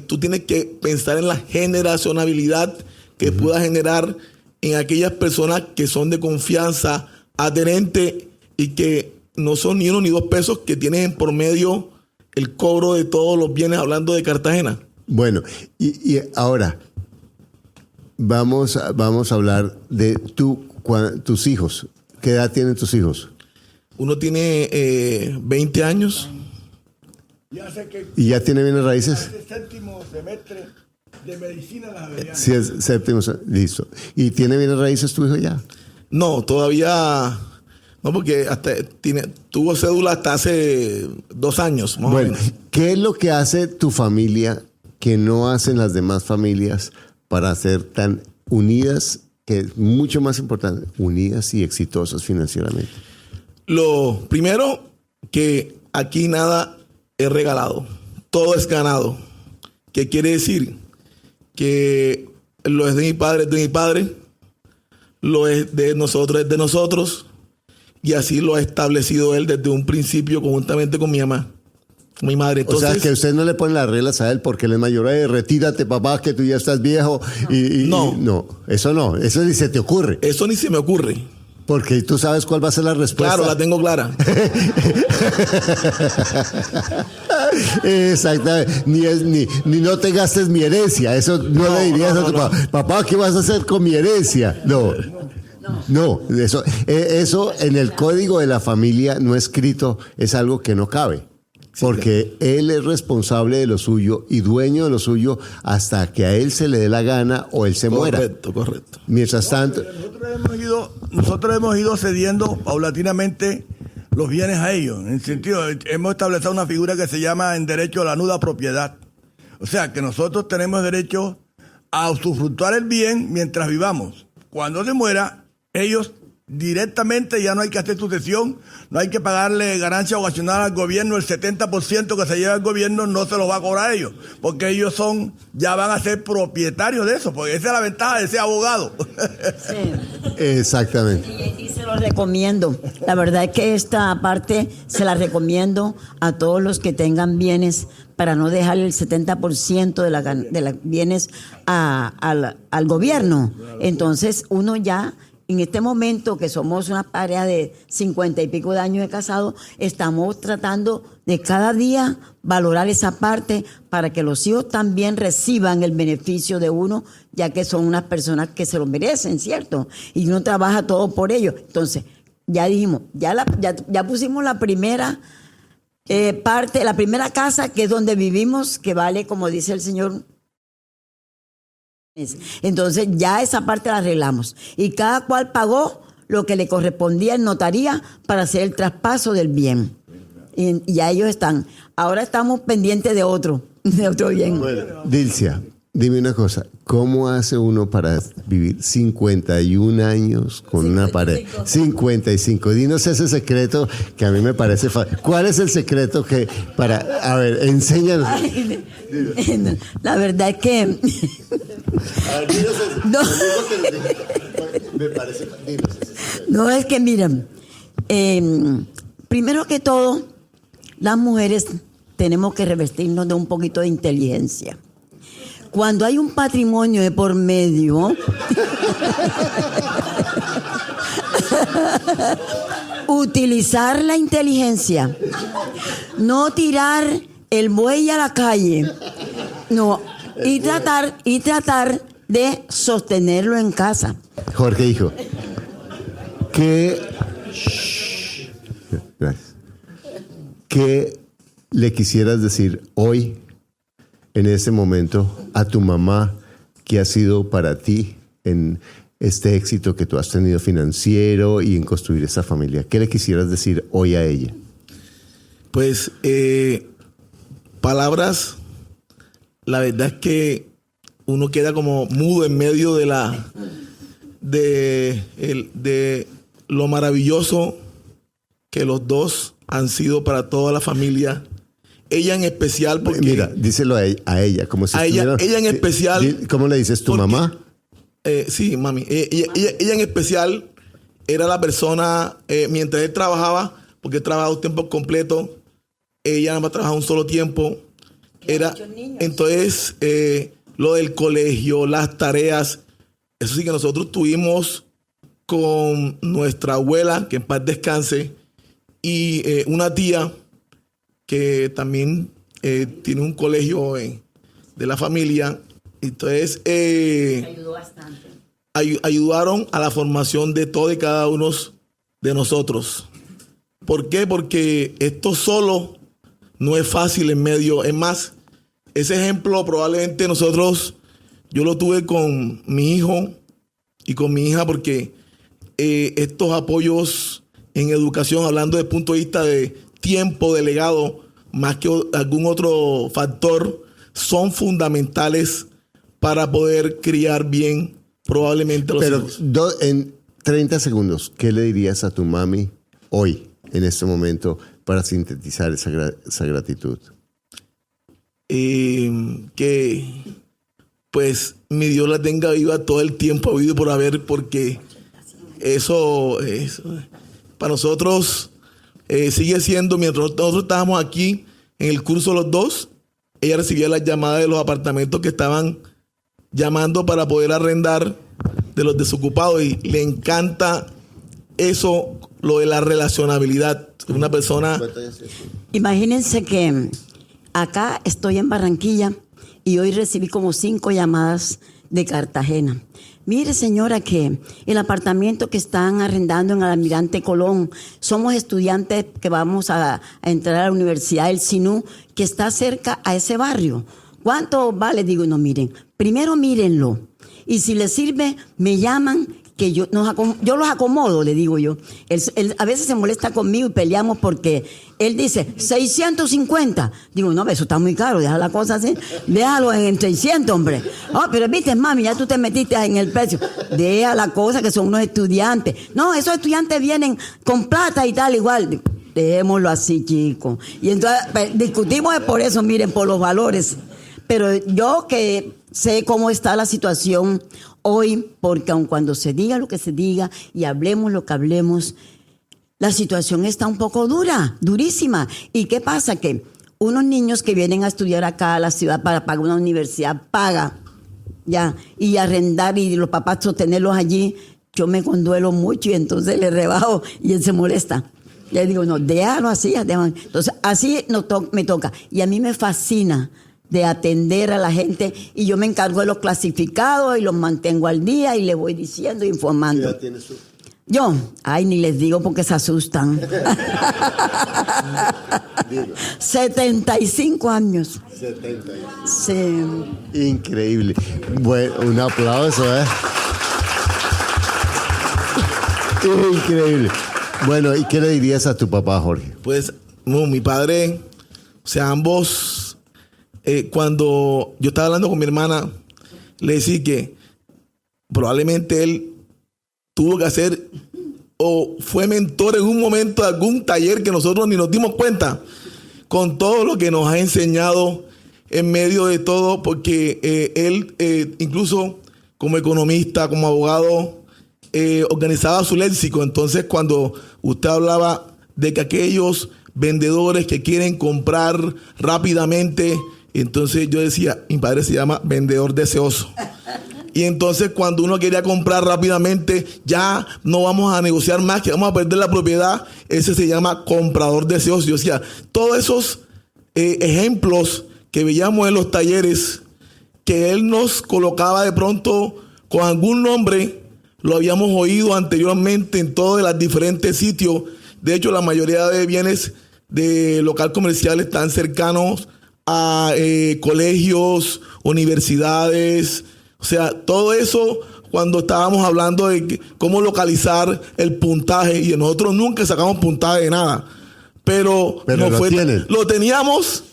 tú tienes que pensar en la generacionalidad que pueda generar en aquellas personas que son de confianza, adherente, y que no son ni 1 ni 2 pesos que tienen por medio el cobro de todos los bienes, hablando de Cartagena. Bueno, y ahora vamos a hablar de tus hijos. ¿Qué edad tienen tus hijos? Uno tiene 20 años. ¿Y ya tiene bienes raíces? Es el séptimo semestre de medicina en las Avenidas. Sí, es séptimo, listo. ¿Y tiene bienes raíces tu hijo ya? No, todavía no, porque tuvo cédula hasta hace 2 años, más o menos. ¿Qué es lo que hace tu familia que no hacen las demás familias para ser tan unidas, que es mucho más importante, unidas y exitosas financieramente? Lo primero, que aquí nada es regalado, todo es ganado. ¿Qué quiere decir? Que lo es de mi padre, lo es de nosotros, y así lo ha establecido él desde un principio conjuntamente con mi mamá, mi madre. Entonces, o sea, que usted no le pone las reglas a él porque él es mayor. Retírate, papá, que tú ya estás viejo. No, eso ni se te ocurre. Eso ni se me ocurre. Porque tú sabes cuál va a ser la respuesta. Claro, la tengo clara. Exactamente. Ni no te gastes mi herencia. Eso no le dirías a tu papá. Papá, ¿qué vas a hacer con mi herencia? No, eso en el código de la familia no escrito es algo que no cabe. Porque él es responsable de lo suyo y dueño de lo suyo hasta que a él se le dé la gana o él se muera. Correcto. Mientras tanto... Nosotros hemos ido cediendo paulatinamente los bienes a ellos. En el sentido, hemos establecido una figura que se llama en derecho a la nuda propiedad. O sea, que nosotros tenemos derecho a usufructuar el bien mientras vivamos. Cuando se muera, ellos directamente ya no hay que hacer sucesión, no hay que pagarle ganancia ocasional al gobierno. El 70% que se lleva el gobierno no se lo va a cobrar a ellos, porque ellos ya van a ser propietarios de eso, porque esa es la ventaja de ser abogado. Sí. Exactamente. Y se lo recomiendo. La verdad es que esta parte se la recomiendo a todos los que tengan bienes, para no dejarle el 70% de los bienes al gobierno. Entonces, uno ya... En este momento, que somos una pareja de 50 y pico de años de casado, estamos tratando de cada día valorar esa parte para que los hijos también reciban el beneficio de uno, ya que son unas personas que se lo merecen, ¿cierto? Y uno trabaja todo por ellos. Entonces, ya dijimos, ya pusimos la primera parte, la primera casa, que es donde vivimos, que vale, como dice el señor. Entonces ya esa parte la arreglamos y cada cual pagó lo que le correspondía en notaría para hacer el traspaso del bien, y ya ellos están. Ahora estamos pendientes de otro bien. Bueno, Dilcia, dime una cosa, ¿cómo hace uno para vivir 51 años con una pareja? 55. Dinos ese secreto que a mí me parece fácil. ¿Cuál es el secreto a ver, enséñanos? Ay, la verdad es que... No. Me parece... No, es que miren, primero que todo, las mujeres tenemos que revestirnos de un poquito de inteligencia. Cuando hay un patrimonio de por medio, utilizar la inteligencia, no tirar el buey a la calle, no, y tratar de sostenerlo en casa. Jorge, hijo, gracias. ¿Qué le quisieras decir hoy, en este momento, a tu mamá, que ha sido para ti en este éxito que tú has tenido financiero y en construir esa familia? ¿Qué le quisieras decir hoy a ella? Pues palabras, la verdad es que uno queda como mudo en medio de lo maravilloso que los dos han sido para toda la familia. Ella en especial porque... Mira, díselo a ella, como si ella en especial... ¿Cómo le dices, tu mamá? Sí, mami. Ella en especial era la persona, mientras él trabajaba, porque él trabajaba 2 tiempos completos, ella nada más trabajaba un solo tiempo. Entonces, lo del colegio, las tareas, eso sí que nosotros tuvimos con nuestra abuela, que en paz descanse, y una tía que también tiene un colegio de la familia. Entonces, ayudó bastante. Ayudaron a la formación de todo y cada uno de nosotros. ¿Por qué? Porque esto solo no es fácil en medio. Es más, ese ejemplo probablemente yo lo tuve con mi hijo y con mi hija, porque estos apoyos en educación, hablando desde el punto de vista de tiempo delegado, más que algún otro factor, son fundamentales para poder criar bien probablemente a los hijos. Pero en 30 segundos, ¿qué le dirías a tu mami hoy, en este momento, para sintetizar esa gratitud? Que pues mi Dios la tenga viva todo el tiempo habido por haber, porque eso para nosotros sigue siendo, mientras nosotros estábamos aquí en el curso los dos, ella recibía las llamadas de los apartamentos que estaban llamando para poder arrendar, de los desocupados, y le encanta eso, lo de la relacionabilidad. Una persona... Imagínense que acá estoy en Barranquilla y hoy recibí como 5 llamadas de Cartagena. Mire, señora, que el apartamento que están arrendando en el Almirante Colón, somos estudiantes que vamos a entrar a la Universidad del Sinú, que está cerca a ese barrio. ¿Cuánto vale? Digo, no, miren, primero mírenlo. Y si les sirve, me llaman, que yo los acomodo, le digo yo. Él a veces se molesta conmigo y peleamos porque él dice 650. Digo, no, eso está muy caro, deja la cosa así. Déjalo en 600, hombre. Oh, pero viste, mami, ya tú te metiste en el precio. Deja la cosa, que son unos estudiantes. No, esos estudiantes vienen con plata y tal, igual. Dejémoslo así, chicos. Y entonces discutimos por eso, miren, por los valores. Pero yo que sé cómo está la situación hoy, porque aun cuando se diga lo que se diga y hablemos lo que hablemos, la situación está un poco dura, durísima. ¿Y qué pasa? Que unos niños que vienen a estudiar acá a la ciudad para pagar una universidad, ya, y arrendar y los papás sostenerlos allí, yo me conduelo mucho y entonces le rebajo y él se molesta. Le digo, no, déjalo así. Entonces, así me toca. Y a mí me fascina de atender a la gente, y yo me encargo de los clasificados y los mantengo al día y les voy diciendo, informando. ¿Qué edad tienes tú? Yo, ni les digo porque se asustan. 75 años. 75. Sí. Increíble. Bueno, un aplauso, ¿eh? Increíble. Bueno, ¿y qué le dirías a tu papá, Jorge? Pues, no, mi padre, o sea, ambos... cuando yo estaba hablando con mi hermana, le decía que probablemente él tuvo que hacer o fue mentor en un momento de algún taller que nosotros ni nos dimos cuenta, con todo lo que nos ha enseñado en medio de todo, porque él incluso como economista, como abogado, organizaba su léxico. Entonces, cuando usted hablaba de que aquellos vendedores que quieren comprar rápidamente, entonces yo decía, mi padre se llama vendedor deseoso. Y entonces cuando uno quería comprar rápidamente, ya no vamos a negociar más, que vamos a perder la propiedad, ese se llama comprador deseoso. Yo decía, todos esos ejemplos que veíamos en los talleres, que él nos colocaba de pronto con algún nombre, lo habíamos oído anteriormente en todos los diferentes sitios. De hecho, la mayoría de bienes de local comercial están cercanos a colegios, universidades, o sea, todo eso cuando estábamos hablando de cómo localizar el puntaje, y nosotros nunca sacamos puntaje de nada, pero no lo teníamos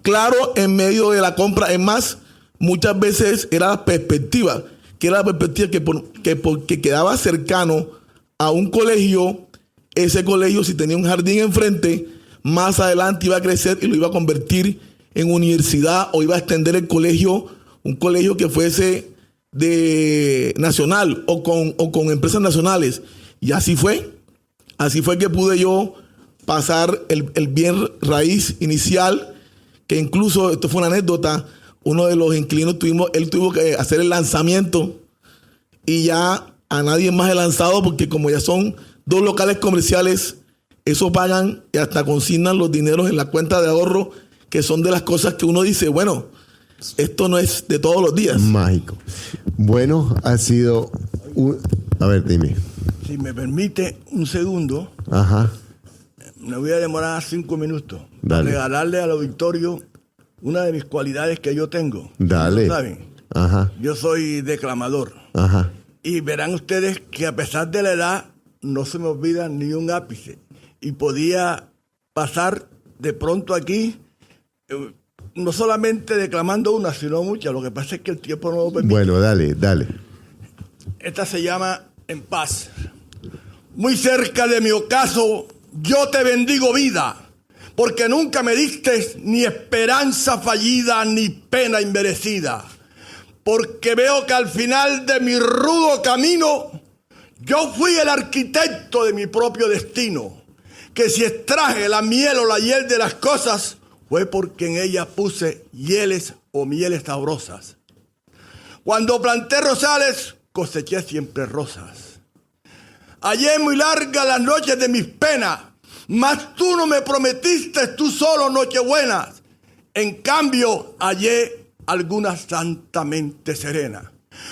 claro en medio de la compra. Es más, muchas veces era la perspectiva, que porque quedaba cercano a un colegio, ese colegio, si tenía un jardín enfrente, más adelante iba a crecer y lo iba a convertir en universidad, o iba a extender el colegio, un colegio que fuese de nacional o con empresas nacionales. Y así fue que pude yo pasar el bien raíz inicial, que incluso, esto fue una anécdota, uno de los inquilinos él tuvo que hacer el lanzamiento, y ya a nadie más he lanzado, porque como ya son 2 locales comerciales, eso pagan y hasta consignan los dineros en la cuenta de ahorro, que son de las cosas que uno dice, bueno, esto no es de todos los días. Mágico. Bueno, ha sido a ver, dime. Si me permite un segundo. Ajá. Me voy a demorar 5 minutos. Dale. Para regalarle al auditorio una de mis cualidades que yo tengo. Dale. ¿No saben? Ajá. Yo soy declamador. Ajá. Y verán ustedes que a pesar de la edad, no se me olvida ni un ápice. Y podía pasar de pronto aquí, no solamente declamando una, sino muchas. Lo que pasa es que el tiempo no lo permite. Bueno, dale. Esta se llama En Paz. Muy cerca de mi ocaso, yo te bendigo vida, porque nunca me diste ni esperanza fallida, ni pena inmerecida. Porque veo que al final de mi rudo camino, yo fui el arquitecto de mi propio destino. Que si extraje la miel o la hiel de las cosas, fue porque en ellas puse hieles o mieles sabrosas. Cuando planté rosales, coseché siempre rosas. Hallé muy largas las noches de mis penas, mas tú no me prometiste tú solo nochebuenas. En cambio, hallé algunas santamente serenas.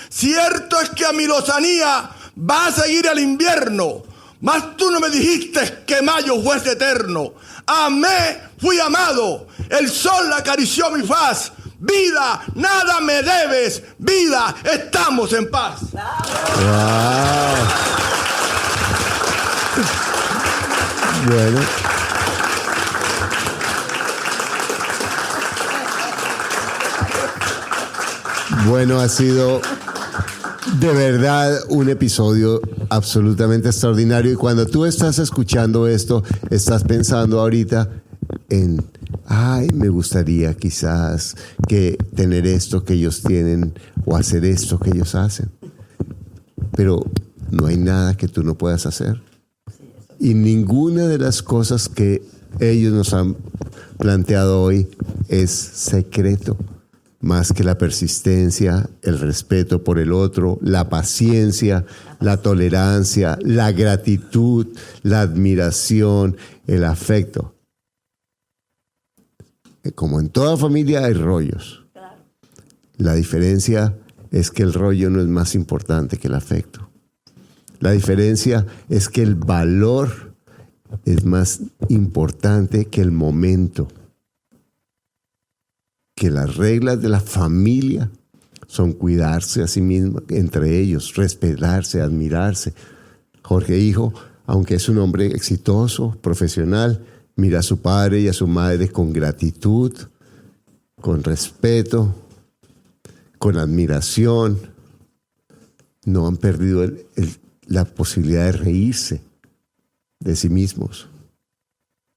Cierto es que a mi lozanía va a seguir el invierno, mas tú no me dijiste que mayo fuese eterno. Amé, fui amado, el sol acarició mi faz. Vida, nada me debes, vida, estamos en paz. Wow. Bueno. Bueno, ha sido de verdad un episodio absolutamente extraordinario. Y cuando tú estás escuchando esto, estás pensando ahorita en, ay, me gustaría quizás que tener esto que ellos tienen o hacer esto que ellos hacen. Pero no hay nada que tú no puedas hacer. Y ninguna de las cosas que ellos nos han planteado hoy es secreto, más que la persistencia, el respeto por el otro, la paciencia, la tolerancia, la gratitud, la admiración, el afecto. Como en toda familia hay rollos. La diferencia es que el rollo no es más importante que el afecto. La diferencia es que el valor es más importante que el momento. Que las reglas de la familia son cuidarse a sí mismos, entre ellos, respetarse, admirarse. Jorge Hijo, aunque es un hombre exitoso, profesional, mira a su padre y a su madre con gratitud, con respeto, con admiración. No han perdido la posibilidad de reírse de sí mismos.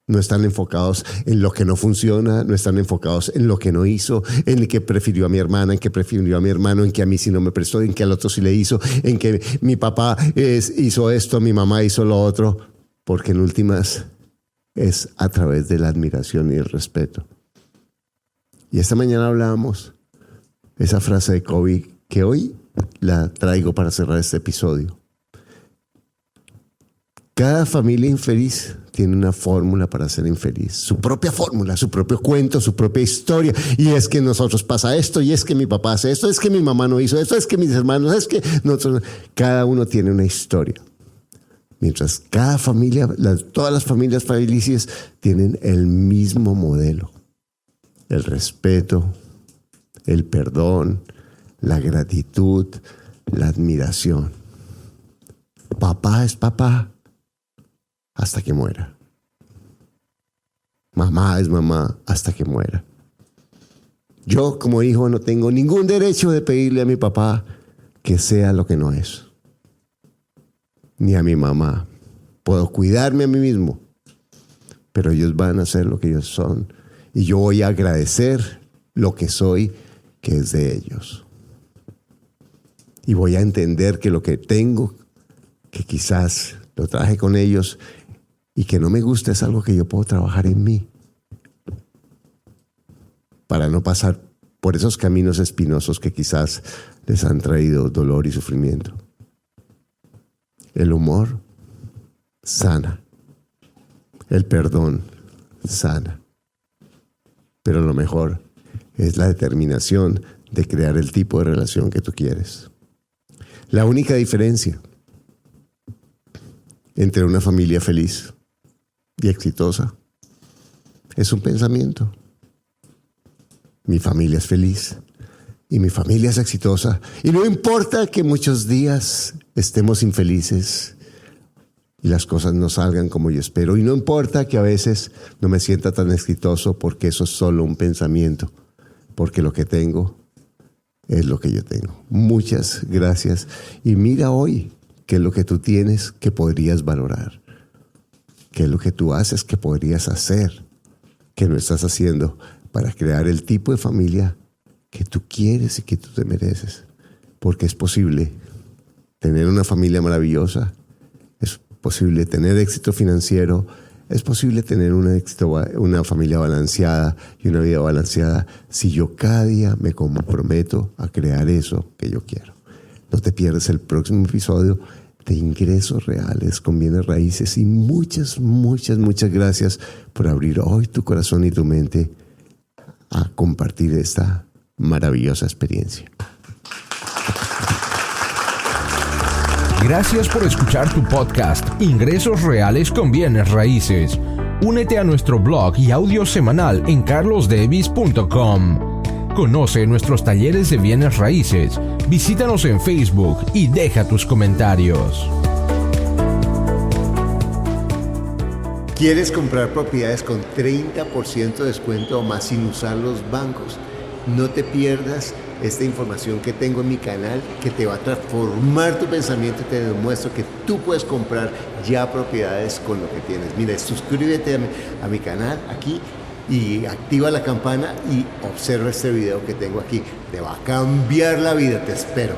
No están enfocados en lo que no funciona, no están enfocados en lo que no hizo, en el que prefirió a mi hermana, en que prefirió a mi hermano, en que a mí sí no me prestó, en que al otro sí le hizo, en que mi papá hizo esto, mi mamá hizo lo otro, porque en últimas es a través de la admiración y el respeto. Y esta mañana hablábamos esa frase de Kobe, que hoy la traigo para cerrar este episodio. Cada familia infeliz tiene una fórmula para ser infeliz. Su propia fórmula, su propio cuento, su propia historia. Y es que nosotros pasa esto, y es que mi papá hace esto, es que mi mamá no hizo esto, es que mis hermanos, es que nosotros... Cada uno tiene una historia. Mientras cada familia, todas las familias felices tienen el mismo modelo. El respeto, el perdón, la gratitud, la admiración. Papá es papá hasta que muera. Mamá es mamá hasta que muera. Yo como hijo no tengo ningún derecho de pedirle a mi papá que sea lo que no es. Ni a mi mamá. Puedo cuidarme a mí mismo, pero ellos van a ser lo que ellos son. Y yo voy a agradecer lo que soy, que es de ellos. Y voy a entender que lo que tengo, que quizás lo traje con ellos y que no me gusta, es algo que yo puedo trabajar en mí. Para no pasar por esos caminos espinosos que quizás les han traído dolor y sufrimiento. El humor sana. El perdón sana. Pero lo mejor es la determinación de crear el tipo de relación que tú quieres. La única diferencia entre una familia feliz y exitosa es un pensamiento. Mi familia es feliz y mi familia es exitosa. Y no importa que muchos días estemos infelices y las cosas no salgan como yo espero. Y no importa que a veces no me sienta tan exitoso, porque eso es solo un pensamiento. Porque lo que tengo es lo que yo tengo. Muchas gracias. Y mira hoy qué es lo que tú tienes que podrías valorar. Qué es lo que tú haces que podrías hacer, que no estás haciendo, para crear el tipo de familia que tú quieres y que tú te mereces. Porque es posible tener una familia maravillosa. Es posible tener éxito financiero, es posible tener una familia balanceada y una vida balanceada si yo cada día me comprometo a crear eso que yo quiero. No te pierdas el próximo episodio de Ingresos Reales con Bienes Raíces, y muchas gracias por abrir hoy tu corazón y tu mente a compartir esta maravillosa experiencia. Gracias por escuchar tu podcast Ingresos Reales con Bienes Raíces. Únete a nuestro blog y audio semanal en carlosdevis.com. Conoce nuestros talleres de bienes raíces. Visítanos en Facebook y deja tus comentarios. ¿Quieres comprar propiedades con 30% de descuento o más sin usar los bancos? No te pierdas esta información que tengo en mi canal, que te va a transformar tu pensamiento y te demuestro que tú puedes comprar ya propiedades con lo que tienes. Mira, suscríbete a mi canal aquí y activa la campana y observa este video que tengo aquí. Te va a cambiar la vida, te espero.